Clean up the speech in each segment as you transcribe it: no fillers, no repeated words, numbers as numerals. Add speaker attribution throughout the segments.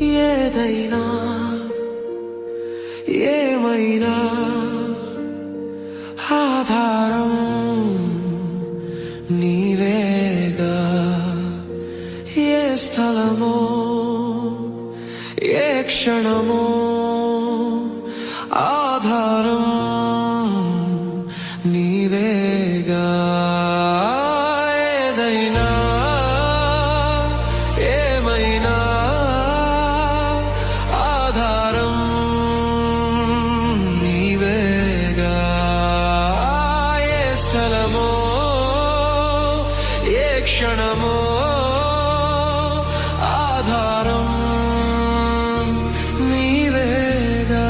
Speaker 1: ఏదైనా ఏమైనా ఆధారం నీవేగా. ఏ స్థలమో ఏ క్షణమో ఆధారం నీవేగా. ఏదైనా ఏమైనా ఆధారం నీవేగా. ఏ స్థలమో ఏ క్షణమో ఆధారం నీవేగా.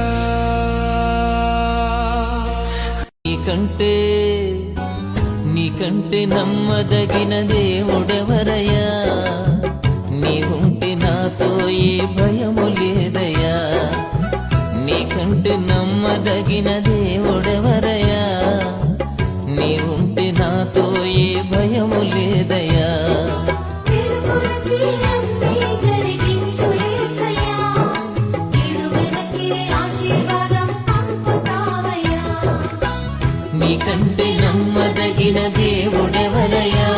Speaker 2: నీకంటే నమ్మదగిన దేవుడెవరయ్యా? నీవుంటే నాతో ఏ భయము లేదయ్యా. నీకంటే నమ్మదగిన దేవుడెవరయ్యా? నీవుంటే నాతో ఏ భయము లేదయ్యా. నీకంటే నమ్మదగిన దేవుడెవరయ్యా?